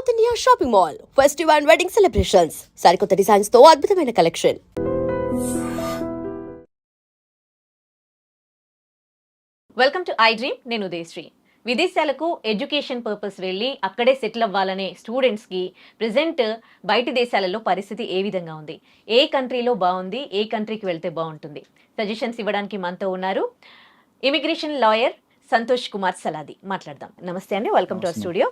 South India shopping mall festive and wedding celebrations సరికొత్త designs తో అద్భుతమైన collection. Welcome to I dream. నేను ఉదయశ్రీ. విదేశాలకు ఎడ్యుకేషన్ పర్పస్ వెళ్ళి అక్కడే సెటిల్ అవ్వాలనే స్టూడెంట్స్కి ప్రెజెంట్ బయటి దేశాలలో పరిస్థితి ఏ విధంగా ఉంది, ఏ కంట్రీలో బాగుంది, ఏ కంట్రీకి వెళ్తే బాగుంటుంది, సజెషన్స్ ఇవ్వడానికి మనతో ఉన్నారు ఇమిగ్రేషన్ లాయర్ సంతోష్ కుమార్ సలాది. మాట్లాడదాం. నమస్తే అండి, వెల్కమ్ టు అవర్ స్టూడియో.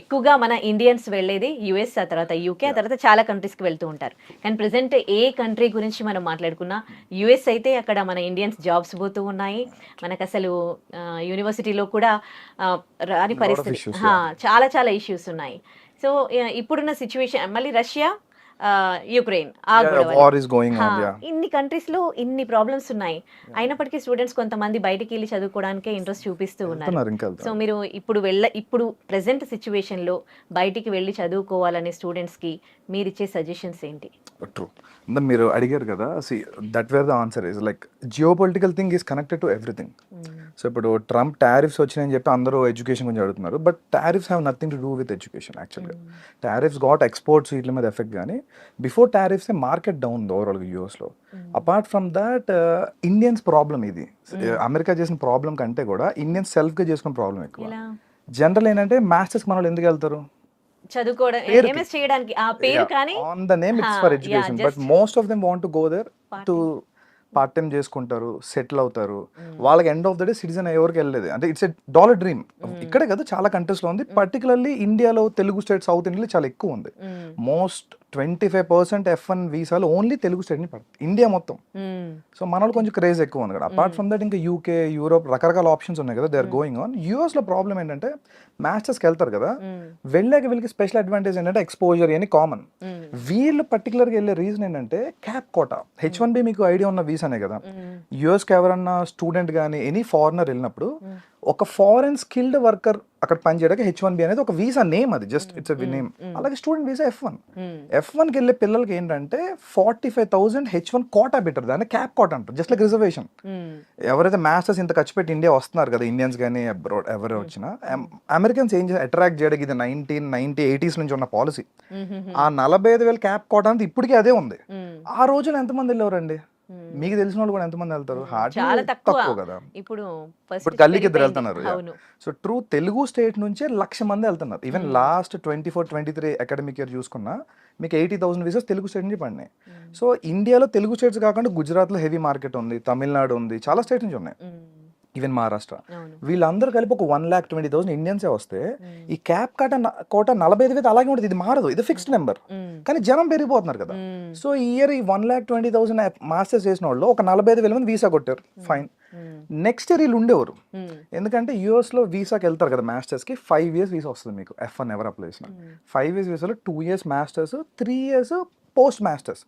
ఎక్కువగా మన ఇండియన్స్ వెళ్ళేది యుఎస్, ఆ తర్వాత యూకే, ఆ తర్వాత చాలా కంట్రీస్కి వెళ్తూ ఉంటారు. కానీ ప్రెసెంట్ ఏ కంట్రీ గురించి మనం మాట్లాడుకున్నా యుఎస్ అయితే అక్కడ మన ఇండియన్స్ జాబ్స్ పోతూ ఉన్నాయి. మనకు అసలు యూనివర్సిటీలో కూడా రాని పరిస్థితి, చాలా చాలా ఇష్యూస్ ఉన్నాయి. సో ఇప్పుడున్న సిచ్యువేషన్, మళ్ళీ రష్యా, యుక్రెయిన్, ఇన్ని కంట్రీస్ లో ఇన్ని ప్రాబ్లమ్స్ ఉన్నాయి. అయినప్పటికీ స్టూడెంట్స్ కొంతమంది బయటికి వెళ్ళి చదువుకోవడానికే ఇంట్రెస్ట్ చూపిస్తూ ఉన్నారు. సో మీరు ఇప్పుడు ప్రెసెంట్ సిచ్యువేషన్ లో బయటికి వెళ్ళి చదువుకోవాలనే స్టూడెంట్స్ కి మీరు ఇచ్చే సజెషన్స్ ఏంటి? ట్రూ, మీరు అడిగారు కదా, that wear the answer is like geo political thing is connected to everything. So ఇప్పుడు ట్రంప్ టారిఫ్స్ వచ్చినాయని చెప్పి అందరూ ఎడ్యుకేషన్ గురించి అడుగుతున్నారు, but tariffs have nothing to do with education. యాక్చువల్గా టారిఫ్స్ గాట్ ఎక్స్పోర్ట్స్ వీటి మీద ఎఫెక్ట్, కానీ బిఫోర్ టారిఫ్స్ మార్కెట్ డౌన్ ఉంది ఓవరాల్గా యూఎస్లో. Apart from that Indians problem ఇది, అమెరికా చేసిన ప్రాబ్లం కంటే కూడా ఇండియన్స్ సెల్ఫ్గా చేసుకున్న ప్రాబ్లం ఎక్కువ. జనరల్ ఏంటంటే మాస్టర్స్ మన వాళ్ళు ఎందుకు వెళ్తారు? చదువుకోవడం, ఎంఎస్ చేయడానికి, ఆ పేరు కానీ on the name it's for education, but most of them want to go there to part time చేసుకుంటారు, సెటిల్ అవుతారు. వాళ్ళకి end of the day citizen ఎవరికి వెళ్ళలేదు, అంటే ఇట్స్ ఎ డాలర్ డ్రీమ్. ఇక్కడే కదా చాలా కంట్రీస్ లో ఉంది, పర్టికులర్లీ ఇండియాలో తెలుగు స్టేట్, సౌత్ ఇండియాలో చాలా ఎక్కువ ఉంది. మోస్ట్ 25% F1 వీసాలు ఓన్లీ తెలుగు స్టేట్ ని పడుతుంది ఇండియా మొత్తం. సో మన వాళ్ళు కొంచెం క్రేజ్ ఎక్కువ ఉంది కదా. అపార్ట్ ఫ్రమ్ దట్ ఇంకా యూకే, యూరోప్ రకరకాల ఆప్షన్స్ ఉన్నాయి కదా, they are going on. US లో ప్రాబ్లం ఏంటంటే మాస్టర్స్కి వెళ్తారు కదా, వెళ్ళాక వీళ్ళకి స్పెషల్ అడ్వాంటేజ్ ఏంటంటే ఎక్స్పోజర్ అని కామన్. వీళ్ళు పర్టికులర్గా వెళ్ళే రీజన్ ఏంటంటే క్యాప్ కోటా. H1B మీకు ఐడియా ఉన్న వీసానే కదా. యూఎస్కి ఎవరన్నా స్టూడెంట్ కానీ ఎనీ ఫారినర్ వెళ్ళినప్పుడు ఒక ఫారెన్ స్కిల్డ్ వర్కర్ అక్కడ పనిచేయడానికి H1B అనేది ఒక వీసా నేమ్, అది జస్ట్ ఇట్స్ ఎ నేమ్. అలాగే స్టూడెంట్ వీసా F1కి వెళ్ళే పిల్లలకి ఏంటంటే 45,000 H1 కోటా పెట్టారు, దాన్ని క్యాప్ కోటా అంటారు, జస్ట్ లైక్ రిజర్వేషన్. ఎవరైతే మాస్టర్స్ ఇంత ఖర్చు పెట్టి ఇండియా వస్తున్నారు కదా, ఇండియన్స్ కానీ అబ్రాడ్ ఎవరు వచ్చినా, అమెరికన్స్ ఏం చేసి అట్రాక్ట్ చేయడానికి ఇది 1980s నుంచి ఉన్న పాలసీ. ఆ 45,000 క్యాప్ కోటా అంటే ఇప్పటికీ అదే ఉంది. ఆ రోజున ఎంతమంది వెళ్ళేవారండి? మీకు తెలిసిన వాళ్ళు కూడా ఎంతమంది వెళ్తారు? చాలా తక్కువ కదా. ఇప్పుడు గల్లీకి ఇద్దరు వెళ్తున్నారు. సో ట్రూ తెలుగు స్టేట్ నుంచే 1,00,000 మంది వెళ్తున్నారు. ఈవెన్ లాస్ట్ 24-23 అకాడమిక్ ఇయర్ చూసుకున్నా మీకు 80,000 వీసాస్ తెలుగు స్టేట్ నుంచి పడినాయి. సో ఇండియాలో తెలుగు స్టేట్స్ కాకుండా గుజరాత్లో హెవీ మార్కెట్ ఉంది, తమిళనాడు ఉంది, చాలా స్టేట్స్ నుంచి ఉన్నాయి, ఈవెన్ మహారాష్ట్ర. వీళ్ళందరూ కలిపి ఒక 1,20,000 ఇండియన్సే వస్తే ఈ క్యాప్ కోట 45,000 అలాగే ఉంటుంది. ఇది మారదు, ఇది ఫిక్స్డ్ నెంబర్, కానీ జనం పెరిగిపోతున్నారు కదా. సో ఈ ఇయర్ ఈ 1,20,000 మాస్టర్స్ చేసిన వాళ్ళు ఒక 45,000 మంది వీసా కొట్టారు, ఫైన్. నెక్స్ట్ ఇయర్ వీళ్ళు ఉండేవారు, ఎందుకంటే యూఎస్ లో వీసాకి వెళ్తారు కదా మాస్టర్స్ కి. 5 years వీసా వస్తుంది మీకు, F1 ఎవరు అప్లై చేసిన. 5 years వీసాలో 2 years masters, 3 years post masters.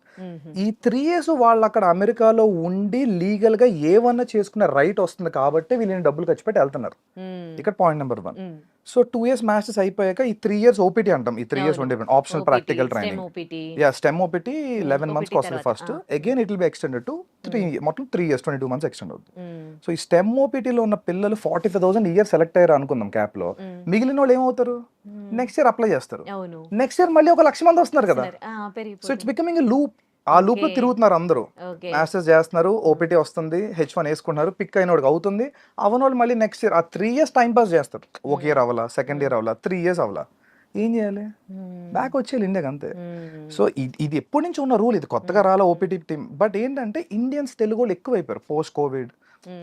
ఈ 3 years వాళ్ళు అక్కడ అమెరికాలో ఉండి లీగల్ గా ఏమన్నా చేసుకునే రైట్ వస్తుంది కాబట్టి వీళ్ళని డబ్బులు ఖర్చు పెట్టి వెళ్తున్నారు. ఇక్కడ point number 1. So 2 years masters అయిపోయాక ఈ 3 years ఓపీటీ అంటాం. ఈ 3 years ఉండే optional practical training, stem OPT 11 months వస్తుంది first. Again it will be extended to 3 మొత్తం 3 years 22 months ఎక్స్టెండ్ అవుతుంది. సో ఈ స్టెమ్ ఓపీటీలో ఉన్న పిల్లలు 45,000 ఇయర్ సెలెక్ట్ అయ్యారు అనుకుందాం క్యాప్ లో. మిగిలిన వాళ్ళు ఏమవుతారు? నెక్స్ట్ ఇయర్ అప్లై చేస్తారు. నెక్స్ట్ ఇయర్ మళ్ళీ ఒక 1,00,000 మంది వస్తున్నారు కదా. So it's becoming loop. ఆ లూప్ లో తిరుగుతున్నారు అందరూ. మాస్టర్స్ చేస్తున్నారు, ఓపీటీ వస్తుంది, H1 వేసుకుంటున్నారు, పిక్ అయిన వాడికి అవుతుంది. అవన వాళ్ళు మళ్ళీ నెక్స్ట్ ఇయర్ ఆ 3 years టైం పాస్ చేస్తారు. ఒక ఇయర్ అవ్వాలా, సెకండ్ ఇయర్ అవ్వాలా, 3 years అవ్వాలా, ఏం చేయాలి? బ్యాక్ వచ్చేయాలి ఇండియాకి, అంతే. సో ఇది ఎప్పటి నుంచి ఉన్న రూల్, ఇది కొత్తగా రాలా ఓపీటీ టీమ్. బట్ ఏంటంటే ఇండియన్స్ తెలుగు వాళ్ళు ఎక్కువైపోయారు పోస్ట్ కోవిడ్,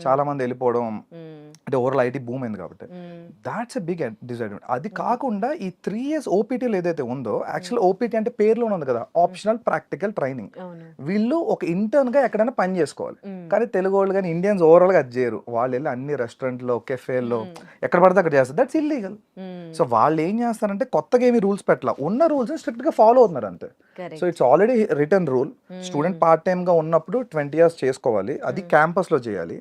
చాలా మంది వెళ్ళిపోవడం, అంటే ఓవరాల్ ఐటీ బూమ్ అయింది కాబట్టి దాట్స్ ఎ బిగ్ డిసడ్వాంటేజ్. అది కాకుండా ఈ 3 years ఓపీటీలు ఏదైతే ఉందో, యాక్చువల్ ఓపీటీ అంటే పేరులో ఉంది కదా, ఆప్షనల్ ప్రాక్టికల్ ట్రైనింగ్. వీళ్ళు ఒక ఇంటర్న్ గా ఎక్కడైనా పని చేసుకోవాలి, కానీ తెలుగు వాళ్ళు కానీ ఇండియన్స్ ఓవరాల్ గా అది చేయరు. వాళ్ళు వెళ్ళి అన్ని రెస్టారెంట్లో, కెఫేల్లో ఎక్కడ పడితే అక్కడ చేస్తారు. That's illegal. సో వాళ్ళు ఏం చేస్తారంటే కొత్తగా ఏమి రూల్స్ పెట్టాల, ఉన్న రూల్స్ స్ట్రిక్ట్ గా ఫాలో అవుతున్నారు అంతే. So it's already return rule. Student part time గా ఉన్నప్పుడు 20 years చేసుకోవాలి, అది క్యాంపస్ లో చేయాలి.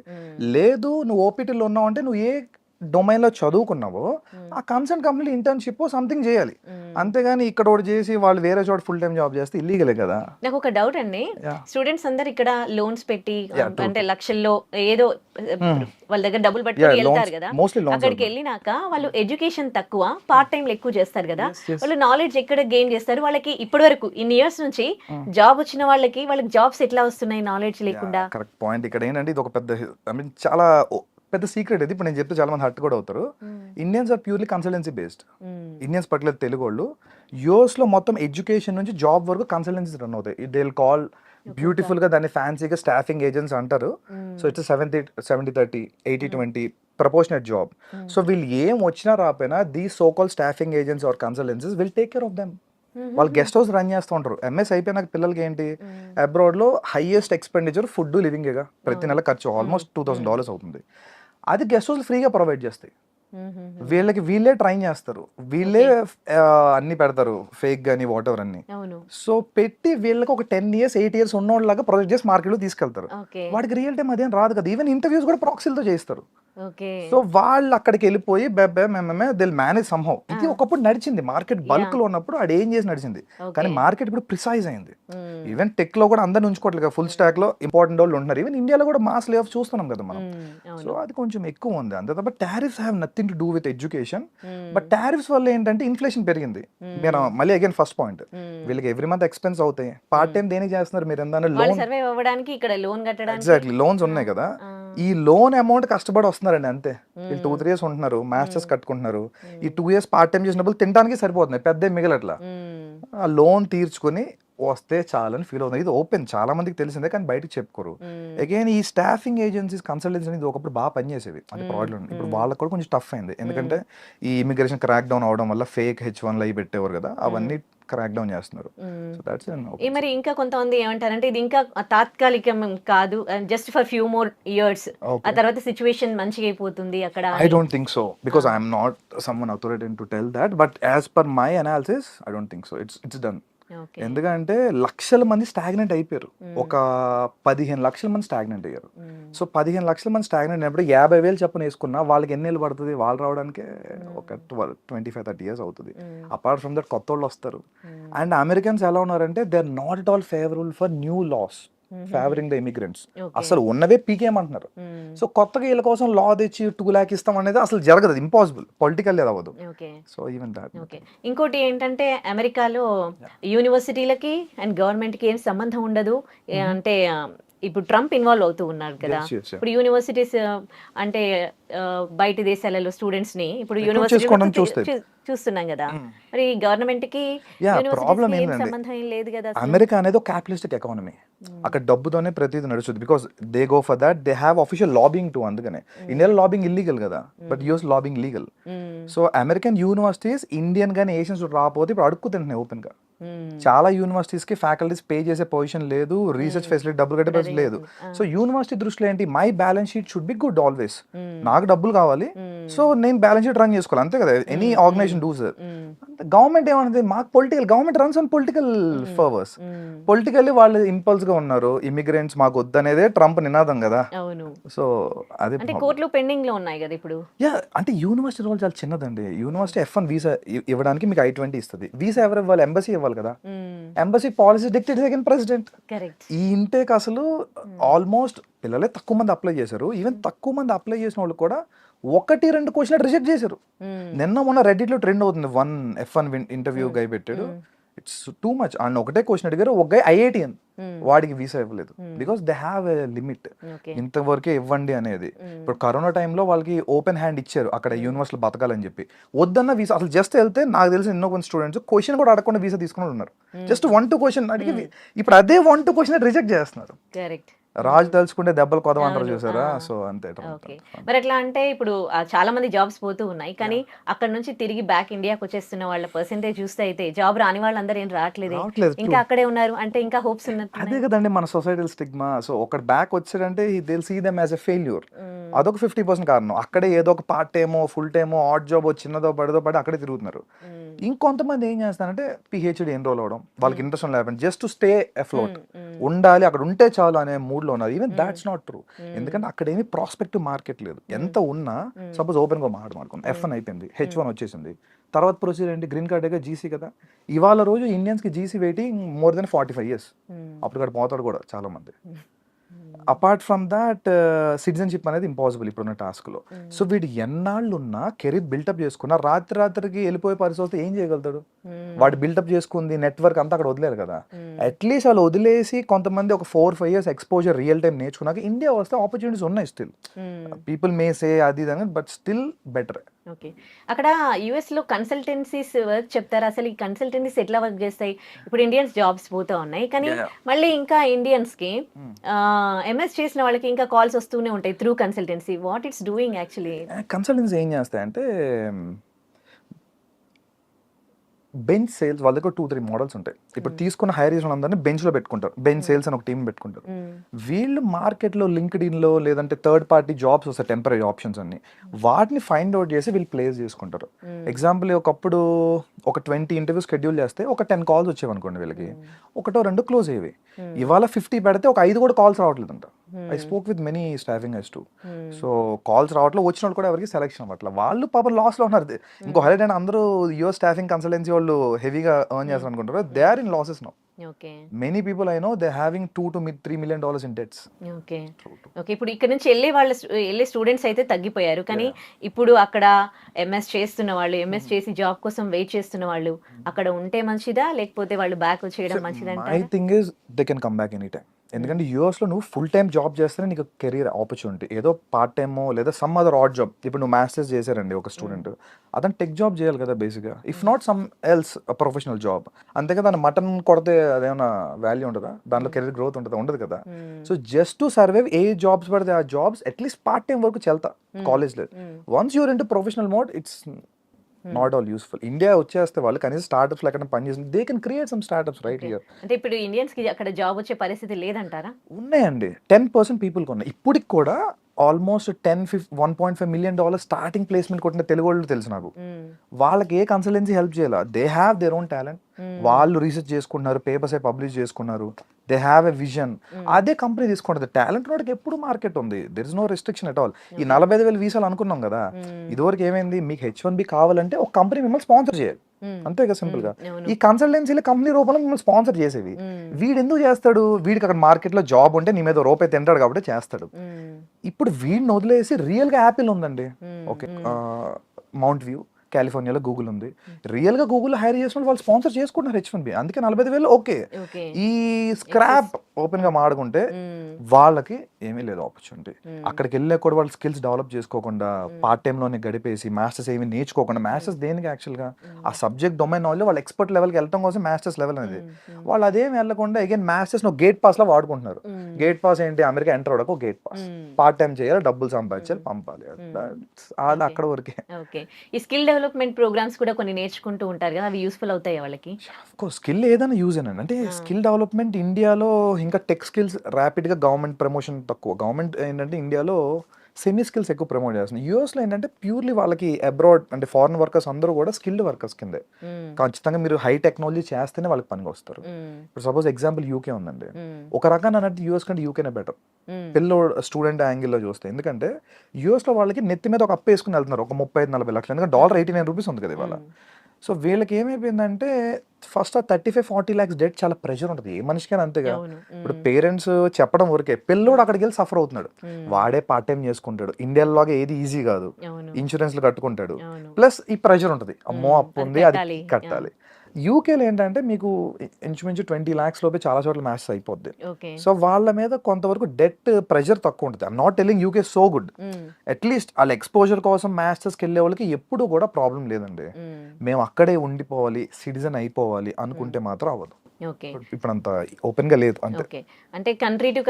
లేదు నువ్వు ఓపీటీలో ఉన్నావు అంటే నువ్వు ఏ డొమైన్లో చదువుకున్నావో ఆ కన్సర్న్ కంపెనీ ఇంటర్న్షిప్ సంథింగ్ చేయాలి, అంతేగాని ఇక్కడ ఒకటి చేసి వాళ్ళు వేరే చోట ఫుల్ టైం జాబ్ చేస్తే ఇల్లీగలే కదా. నాకు ఒక డౌట్ అండి, Yeah. స్టూడెంట్స్ అందరు ఇక్కడ లోన్స్ పెట్టి Yeah, true. అంటే లక్షల్లో ఏదో వాళ్ళ దగ్గర డబ్బులు పట్టుకొని వెళ్తారు కదా, మోస్ట్లీ లోన్స్. అక్కడికి వెళ్ళినాక వాళ్ళు ఎడ్యుకేషన్ తక్కువ, పార్ట్ టైం ఎక్కువ చేస్తారు కదా, వాళ్ళు నాలెడ్జ్ ఎక్కడ గెయిన్ చేస్తారు? వాళ్ళకి ఇప్పటి వరకు ఇన్ని ఇయర్స్ నుంచి జాబ్ వచ్చిన వాళ్ళకి జాబ్స్ ఎట్లా వస్తున్నాయి నాలెడ్జ్ లేకుండా? Correct point. ఇక్కడ ఏంటంటే ఇది ఒక పెద్ద ఐ మీన్ చాలా పెద్ద సీక్రెట్ ఇది. ఇప్పుడు నేను చెప్తే చాలా మంది హర్ట్ కూడా అవుతారు. Indians are purely consultancy based. Indians particular Telugu వాళ్ళు యూఎస్ లో మొత్తం ఎడ్యుకేషన్ నుంచి జాబ్ వరకు కన్సల్టెన్సీ రన్ అవుతాయి. దే విల్ కాల్ బ్యూటిఫుల్ గా దాన్ని ఫ్యాన్సీగా స్టాఫింగ్ ఏజెంట్స్ అంటారు. So it's 70-30 80-20 proportionate job. So వీళ్ళు ఏం వచ్చినా రాపోయినా the so call staffing agents or consultancies will take care of them. వాళ్ళు గెస్ట్ హౌస్ రన్ చేస్తూ ఉంటారు. ఎంఎస్ అయిపోయినాక పిల్లలకి ఏంటి, అబ్రాడ్ లో హైయెస్ట్ ఎక్స్పెండిచర్ ఫుడ్ లివింగేగా, ప్రతి నెల ఖర్చు ఆల్మోస్ట్ $2,000 అవుతుంది. అది గెస్ట్ హౌస్ ఫ్రీగా ప్రొవైడ్ చేస్తాయి. వీళ్ళకి వీళ్ళే ట్రైన్ చేస్తారు, వీళ్ళే అన్ని పెడతారు, ఫేక్ గానీ వాట్ ఎవర్ అన్ని. సో పెట్టి వీళ్ళకి ఒక 10 years 8 years ఉన్నోళ్ళలాగా ప్రొజెక్ట్ చేసి మార్కెట్ లో తీసుకెళ్తారు. వాడికి రియల్ టైం అదేం రాదు కదా. ఈవెన్ ఇంటర్వ్యూస్ కూడా ప్రాక్సీలతో చేస్తారు. సో వాళ్ళు అక్కడికి వెళ్ళిపోయి దిల్ మేనేజ్ సమ్హౌ. ఇది ఒకప్పుడు నడిచింది మార్కెట్ బల్క్ లో ఉన్నప్పుడు, అది ఏం చేసి నడిచింది. కానీ మార్కెట్ ఇప్పుడు ప్రిసైజ్ అయింది. ఈవెన్ టెక్ లో కూడా అందరిని ఉంచుకోవట్లేదు, ఫుల్ స్టాక్ లో ఇంపార్టెంట్ వాళ్ళు ఉంటున్నారు. ఈవెన్ ఇండియాలో కూడా మాస్ లే ఆఫ్ చూస్తున్నాం కదా మనం. సో అది కొంచెం ఎక్కువ ఉంది. అంతే తప్ప tariffs have nothing to do with education. But tariffs వల్ల ఏంటంటే ఇన్ఫ్లేషన్ పెరిగింది. నేను మళ్ళీ అగైన్ ఫస్ట్ పాయింట్, వీళ్ళకి ఎవ్రీ మంత్ ఎక్స్పెన్స్ అవుతాయి. పార్ట్ టైం దేనికి చేస్తున్నారు మీరు? ఏంటంటే లోన్ ఎగ్జాక్ట్లీ లోన్స్ ఉన్నాయి కదా, ఈ లోన్ అమౌంట్ కష్టపడి వస్తున్నారండి అంతే. వీళ్ళు 2-3 years ఉంటున్నారు, మాస్టర్స్ కట్టుకుంటున్నారు. ఈ 2 years పార్ట్ టైం చేసినప్పుడు తినడానికి సరిపోతుంది, పెద్ద మిగలట్లా. ఆ లోన్ తీర్చుకుని వస్తే చాలని ఫీల్ అవుతుంది. ఇది ఓపెన్ చాలా మందికి తెలిసిందే కానీ బయటకు చెప్పుకోరు. అగైన్ ఈ స్టాఫింగ్ ఏజెన్సీస్ కన్సల్టెన్సీ అనేది ఒకప్పుడు బాగా పనిచేసేవి, అది ప్రాబ్లం. ఇప్పుడు వాళ్ళకి కూడా కొంచెం టఫ్ అయింది, ఎందుకంటే ఈ ఇమిగ్రేషన్ క్రాక్ డౌన్ అవడం వల్ల ఫేక్ H1 అవి పెట్టేవారు కదా, అవన్నీ క్రాక్ డౌన్ చేస్తున్నారు. మరి ఇంకా కొంతమంది ఏమంటారంటే ఇది ఇంకా తాత్కాలికం కాదు, just for few more years, ఆ తర్వాత సిచువేషన్ మంచిగా అయిపోతుంది అక్కడ. I don't think so because I am not someone authoritative to tell that, but as per my analysis I don't think so. It's done. ఎందుకంటే లక్షల మంది స్టాగ్నెంట్ అయిపోయారు. ఒక 15 లక్షల మంది స్టాగ్నెంట్ అయ్యారు. సో 15 లక్షల మంది స్టాగ్నెంట్ అయినప్పుడు 50,000 చెప్పని వేసుకున్నా వాళ్ళకి ఎన్ని ఏళ్ళు పడుతుంది? వాళ్ళు రావడానికి ఒక 25-30 years అవుతుంది. అపార్ట్ ఫ్రమ్ దట్ కొత్త వాళ్ళు వస్తారు. అండ్ అమెరికన్స్ ఎలా ఉన్నారంటే they are not at all favourable for new laws favouring the immigrants. అసలు ఉన్నవే పీకేమంటున్నారు. సో కొత్తగా వీళ్ళ కోసం లా తెచ్చి 2 lakh ఇస్తాం అనేది అసలు జరగదు, ఇంపాసిబుల్, పొలిటికల్ అది అవ్వదు. So even that. ఇంకోటి ఏంటంటే అమెరికాలో యూనివర్సిటీలకి అండ్ గవర్నమెంట్ కి ఏం సంబంధం ఉండదు. అంటే ఇప్పుడు ట్రంప్ ఇన్వాల్వ్ అవుతూ ఉన్నారు కదా, ఇప్పుడు యూనివర్సిటీస్ అంటే బయట దేశాలలో స్టూడెంట్స్ ని ఇప్పుడు యూనివర్సిటీ చూస్తున్నాం కదా, మరి గవర్నమెంట్ కి ప్రాబ్లం సంబంధం ఏం లేదు కదా. అమెరికా అనేది ఒక క్యాపిటలిస్టిక్ ఎకానమీ, అక్కడ డబ్బుతోనే ప్రతిదీ నడుస్తుంది. Because they go for that, they have official lobbying to. అందుకనే ఇండియాలో లాబింగ్ ఇల్లీగల్ కదా, but US lobbying legal. So American universities Indian గానీ ఏషియన్స్ రాకపోతే ఇప్పుడు అడుక్కుతుంటున్నాయి ఓపెన్ గా. చాలా యూనివర్సిటీస్ కి ఫ్యాకల్టీస్ పే చేసే పొజిషన్ లేదు, రీసెర్చ్ ఫెసిలిటీ డబ్బులు కట్టే పరిస్థితి లేదు. సో యూనివర్సిటీ దృష్టిలో ఏంటి, my balance sheet should be good always. నాకు డబ్బులు కావాలి, సో నేను బ్యాలెన్స్ షీట్ రన్ చేసుకోవాలి, అంతే కదా ఎనీ ఆర్గనైజేషన్ డూస్. గవర్నమెంట్ ఏమన్నది, మాకు political government runs on political favours. Politically వాళ్ళు ఇంపల్స్ గా ఉన్నారు, ఇమిగ్రెంట్స్ మాకు వద్దనేదే ట్రంప్ నినాదం కదా. సో అదే కోర్టులో పెండింగ్ లో ఉన్నాయి కదా ఇప్పుడు. అంటే యూనివర్సిటీ రోల్ చాలా చిన్నదండి. యూనివర్సిటీ F1 వీసా ఇవ్వడానికి మీకు I-20 ఇస్తుంది. వీసా ఎవరు ఇవ్వాలి? ఎంబసీ ఇవ్వాలి కదా. Embassy policy dictate second president. ఈ ఇంటేక్ అసలు ఆల్మోస్ట్ పిల్లలే తక్కువ మంది అప్లై చేశారు. ఈవెన్ తక్కువ మంది అప్లై చేసిన వాళ్ళు కూడా 1-2 క్వశ్చన్లు రిజెక్ట్ చేశారు. నిన్న మొన్న రెడ్డిట్ లో ట్రెండ్ అవుతుంది, 1 F1 ఇంటర్వ్యూ గై పెట్టాడు. It's too much. అండ్ ఒకటే క్వశ్చన్ అడిగారు, ఒక గై IITian, వాడికి వీసా ఇవ్వలేదు. Because they have a limit, ఇంతవరకే ఇవ్వండి అనేది. ఇప్పుడు కరోనా టైంలో వాళ్ళకి ఓపెన్ హ్యాండ్ ఇచ్చారు అక్కడ యూనివర్సిటీలో బతకాలని చెప్పి. వద్దన్న వీసా అసలు జస్ట్ వెళ్తే, నాకు తెలిసిన ఎన్నో కొంత స్టూడెంట్స్ క్వశ్చన్ కూడా అడగకుండా వీసా తీసుకుని ఉన్నారు. జస్ట్ 1-2 క్వశ్చన్ అడిగి ఇప్పుడు అదే 1-2 క్వశ్చన్ రిజెక్ట్ చేస్తున్నారు. రాజు తలుచుకుంటే దెబ్బలు కొదవంటారు చూసారా. సో అంతే. మరి ఎట్లా అంటే ఇప్పుడు చాలా మంది జాబ్స్ పోతూ ఉన్నాయి, కానీ అక్కడ నుంచి తిరిగి బ్యాక్ ఇండియాకి వచ్చేస్తున్న వాళ్ళ పర్సెంటేజ్ చూస్తే అయితే జాబ్ రాని వాళ్ళందరూ ఏం రావట్లేదు, ఇంకా అక్కడే ఉన్నారు. అంటే ఇంకా హోప్స్ ఉన్నట్టు. అదే కదండి మన సొసైటల్ స్టిగ్మా. సో ఒక బ్యాక్ వచ్చాడంటే they will see them as a failure. అదొక 50% కారణం. అక్కడే ఏదో ఒక పార్ట్ టైమో ఫుల్ టైమో ఆడ్ జాబ్ చిన్నదో పడదో పడి అక్కడే తిరుగుతున్నారు. ఇంకొంతమంది ఏం చేస్తారంటే PhD ఎన్రోల్ అవడం, వాళ్ళకి ఇంట్రెస్ట్ లేకపోతే జస్ట్ టు స్టే అఫ్లోట్. ఉండాలి, అక్కడ ఉంటే చాలు అనే మూడ్లో ఉన్నారు. Even that's not true. ఎందుకంటే అక్కడ ఏమి ప్రాస్పెక్టివ్ మార్కెట్ లేదు. ఎంత ఉన్నా సపోజ్ ఓపెన్గా మాట్లాడుకుందాం, F1 అయిపోయింది, H1 వచ్చేసింది, తర్వాత ప్రొసీజర్ ఏంటి, గ్రీన్ కార్డ్ అయితే జీసీ కదా. ఇవాళ రోజు ఇండియన్స్కి GC waiting more than 45 years. అప్పుడు ఇక్కడ పోతాడు కూడా చాలా మంది. అపార్ట్ ఫ్రమ్ దాట్ సిటిజన్షిప్ అనేది ఇంపాసిబుల్ ఇప్పుడున్న టాస్క్లో. సో వీడు ఎన్నాళ్ళు ఉన్నా కెరీర్ బిల్డప్ చేసుకున్నా రాత్రికి వెళ్ళిపోయే పరిస్థితి వస్తే ఏం చేయగలుగుతాడు? వాడు బిల్డప్ చేసుకుంది నెట్వర్క్ అంతా అక్కడ వదిలేరు కదా. అట్లీస్ట్ వాళ్ళు వదిలేసి కొంతమంది ఒక 4-5 years ఎక్స్పోజర్ రియల్ టైం నేర్చుకున్నాక ఇండియా వస్తే ఆపర్చునిటీస్ ఉన్నాయి. స్టిల్ పీపుల్ మే సే అది ఇది, బట్ స్టిల్ బెటర్. ఓకే, అక్కడ యుఎస్ లో కన్సల్టెన్సీస్ వర్క్ చెప్తారా? అసలు ఈ కన్సల్టెన్సీస్ ఎట్లా వర్క్ చేస్తాయి? ఇప్పుడు ఇండియన్స్ జాబ్స్ పోతా ఉన్నాయి, కానీ మళ్ళీ ఇంకా ఇండియన్స్ కి ఎంఎస్ చేసిన వాళ్ళకి ఇంకా కాల్స్ వస్తూనే ఉంటాయి through consultancy. What it's doing actually? Consultancy ఏం చేస్తాయంటే బెంచ్ సేల్స్, వాళ్ళ దగ్గర 2-3 మోడల్స్ ఉంటాయి. ఇప్పుడు తీసుకున్న హైర్ చేసిన అందరినీ బెంచ్లో పెట్టుకుంటారు, బెంచ్ సేల్స్ అని ఒక టీం పెట్టుకుంటారు. వీళ్ళు మార్కెట్లో లింక్డ్ఇన్లో లేదంటే థర్డ్ పార్టీ జాబ్స్ వస్తాయి, టెంపరీ ఆప్షన్స్ అన్ని, వాటిని ఫైండ్ అవుట్ చేసి వీళ్ళు ప్లేస్ చేసుకుంటారు. ఎగ్జాంపుల్ ఒకప్పుడు ఒక 20 ఇంటర్వ్యూస్ షెడ్యూల్ చేస్తే ఒక 10 calls వచ్చేవి అనుకోండి, వీళ్ళకి 1-2 క్లోజ్ అయ్యేవి. ఇవాళ 50 పెడితే ఒక 5 కూడా కాల్స్ రావట్లేదంట. I spoke with many staffing ice too. So calls రావట్లేదు, వచ్చిన వాళ్ళు కూడా ఎవరికి సెలెక్షన్ అవ్వట్లేదు. వాళ్ళు పాపం లాస్లో ఉన్నారు. ఇంకో హైలైట్ అయినా అందరూ యుఎస్ స్టాఫింగ్ కన్సల్టెన్సీ వాళ్ళు హెవీగా ఎర్న్ చేస్తారు అనుకుంటారు. They are in losses now. Many people I know they having $2 to $3 million in debts. Okay, ఇప్పుడు ఇక్కడ నుంచి వెళ్ళే స్టూడెంట్స్ అయితే తగ్గిపోయారు, కానీ ఇప్పుడు అక్కడ ఎంఎస్ చేస్తున్న వాళ్ళు, ఎంఎస్ చేసి జాబ్ కోసం వెయిట్ చేస్తున్న వాళ్ళు అక్కడ ఉంటే మంచిదా, లేకపోతే వాళ్ళు బ్యాక్ వచ్చేయడం మంచిదా? I think is they can come back any time. ఎందుకంటే యూఎస్లో నువ్వు ఫుల్ టైం జాబ్ చేస్తేనే నీకు కెరీర్ ఆపర్చునిటీ. ఏదో పార్ట్ టైమో లేదా సమ్ అదర్ ఆడ్ జాబ్. ఇప్పుడు నువ్వు మాస్టర్స్ చేశారండి ఒక స్టూడెంట్, అతను టెక్ జాబ్ చేయాలి కదా బేసిక్గా, if not some else professional job. అంతే కదా, మటన్ కొడితే అదేమన్నా వాల్యూ ఉంటుందా? దాంట్లో కెరీర్ గ్రోత్ ఉంటుందా? ఉండదు కదా. So just to survive A jobs పడితే ఆ జాబ్స్ అట్లీస్ట్ పార్ట్ టైం వరకు చెల్తా కాలేజ్లో. Once you're in to professional mode it's not all useful. India వచ్చేస్తే వాళ్ళు కనీసం స్టార్ట్అప్స్ ఎక్కడ పని చేసి they can create some startups right here. అంటే ఇప్పుడు ఇండియన్స్ కి అక్కడ జాబ్ వచ్చే పరిస్థితి లేదంటారా? ఉన్నాయండి, 10% పీపుల్కి ఉన్నాయి. ఇప్పటికి కూడా ఆల్మోస్ట్ 1.5 million స్టార్టింగ్ ప్లేస్మెంట్ కొట్టిన తెలుగు వాళ్ళు తెలుసు నాకు. వాళ్ళకి ఏ కన్సల్టెన్సీ హెల్ప్ చేయాలి. They have their own talent. వాళ్ళు రీసెర్చ్ చేసుకున్నారు, పేపర్స్ అయి పబ్లిష్ చేసుకున్నారు, దే హ్యావ్ ఎ విజన్. అదే కంపెనీ తీసుకుంటుంది. టాలెంట్ వాడికి ఎప్పుడు మార్కెట్ ఉంది, there is no restriction at all. ఈ 45,000 వీసాలు అనుకున్నాం కదా, ఇదివరకు ఏమైంది, మీకు H1B కావాలంటే ఒక కంపెనీ మిమ్మల్ని స్పాన్సర్ చేయాలి, అంతే కదా సింపుల్ గా. ఈ కన్సల్టెన్సీలో కంపెనీ రూపంలో మిమ్మల్ని స్పాన్సర్ చేసేవి. వీడు ఎందుకు చేస్తాడు? వీడికి అక్కడ మార్కెట్ లో జాబ్ ఉంటే నీ మీద రూపాయి తింటాడు కాబట్టి చేస్తాడు. ఇప్పుడు వీడిని వదిలేసి రియల్ గా యాపిల్ ఉందండి, ఓకే, మౌంట్ వ్యూ కాలిఫోర్నియాలో గూగుల్ ఉంది. రియల్ గా గూగుల్ హైర్ చేసిన వాళ్ళు స్పాన్సర్ చేసుకుంటున్నారు H1B. అందుకే 45,000 ఓకే. ఈ స్క్రాప్ ఓపెన్ గా మాడుకుంటే వాళ్ళకి ఏమీ లేదు ఆపర్చునిటీ. అక్కడికి వెళ్ళే కూడా వాళ్ళు స్కిల్స్ డెవలప్ చేసుకోకుండా పార్ట్ టైమ్ లోనే గడిపేసి మాస్టర్స్ ఏమి నేర్చుకోకుండా, మాస్టర్స్ దేనికి యాక్చువల్ గా ఆ సబ్జెక్ట్ డొమైన్ నాలెడ్జ్ వాళ్ళు ఎక్స్పర్ట్ లెవెల్కి వెళ్ళడం కోసం మాస్టర్స్ లెవెల్ అనేది. వాళ్ళు అదేం వెళ్ళకుండా అగైన్ మాస్టర్స్ గేట్ పాస్ లో వాడుకుంటున్నారు. గేట్ పాస్ ఏంటి, అమెరికా ఎంటర్ అవడానికి గేట్ పాస్, పార్ట్ టైం చేయాలి, డబ్బులు సంపాదించాలి, పంపాలి, అక్కడ వరకే. ఈ స్కిల్ డెవలప్మెంట్ ప్రోగ్రామ్స్ కూడా కొన్ని నేర్చుకుంటూ ఉంటారు కదా, అవి యూస్ఫుల్ అవుతాయి వాళ్ళకి? స్కిల్ ఏదైనా యూజ్ అయినా అంటే స్కిల్ డెవలప్మెంట్ ఇండియాలో ఇంకా టెక్ స్కిల్స్ ర్యాపిడ్ గా గవర్నమెంట్ ప్రమోషన్ తక్కువ. గవర్నమెంట్ ఏంటంటే ఇండియాలో సెమీ స్కిల్స్ ఎక్కువ ప్రమోట్ చేస్తుంది. యూఎస్లో ఏంటంటే ప్యూర్లీ వాళ్ళకి అబ్రాడ్ అంటే ఫారెన్ వర్కర్స్ అందరూ కూడా స్కిల్డ్ వర్కర్స్ కిందే. ఖచ్చితంగా మీరు హై టెక్నాలజీ చేస్తేనే వాళ్ళకి పనికి వస్తారు. ఇప్పుడు సపోజ్ ఎగ్జాంపుల్ యూకే ఉందండి, ఒక రకంగా అన్నట్టు యూఎస్ కంటే యూకేనే బెటర్ పిల్లోడు స్టూడెంట్ యాంగిల్లో చూస్తే. ఎందుకంటే యూఎస్లో వాళ్ళకి నెత్తి మీద ఒక అప్పు వేసుకుని వెళ్తున్నారు ఒక 35-40 లక్షలు. ఎందుకంటే $89 ఉంది కదా ఇవాళ. సో వీళ్ళకి ఏమైపోయిందంటే ఫస్ట్ ఆ 35-40 lakhs డెట్ చాలా ప్రెషర్ ఉంటుంది, ఏ మనిషికైనా అంతేగా. ఇప్పుడు పేరెంట్స్ చెప్పడం వరకే, పిల్లోడు అక్కడికి వెళ్ళి సఫర్ అవుతున్నాడు. వాడే పార్ట్ టైం చేసుకుంటాడు. ఇండియాలోగా ఏది ఈజీ కాదు, ఇన్సూరెన్స్లు కట్టుకుంటాడు, ప్లస్ ఈ ప్రెషర్ ఉంటుంది, అమ్మో అప్పు ఉంది అది కట్టాలి. యూకేలో ఏంటంటే మీకు ఇంచుమించు 20 lakhs లోపే చాలా చోట్ల మ్యాథ్స్ అయిపోద్ది. సో వాళ్ళ మీద కొంతవరకు డెట్ ప్రెషర్ తక్కువ ఉంటుంది. I'm not telling UK so good, at least వాళ్ళ ఎక్స్పోజర్ కోసం మాస్టర్స్కి వెళ్ళే వాళ్ళకి ఎప్పుడు కూడా ప్రాబ్లం లేదండి. మేము అక్కడే ఉండిపోవాలి, సిటిజన్ అయిపోవాలి అనుకుంటే మాత్రం అవ్వదు. ఇప్పుడు అంత ఓపెన్ గా లేదు అంతే. అంటే కంట్రీ టు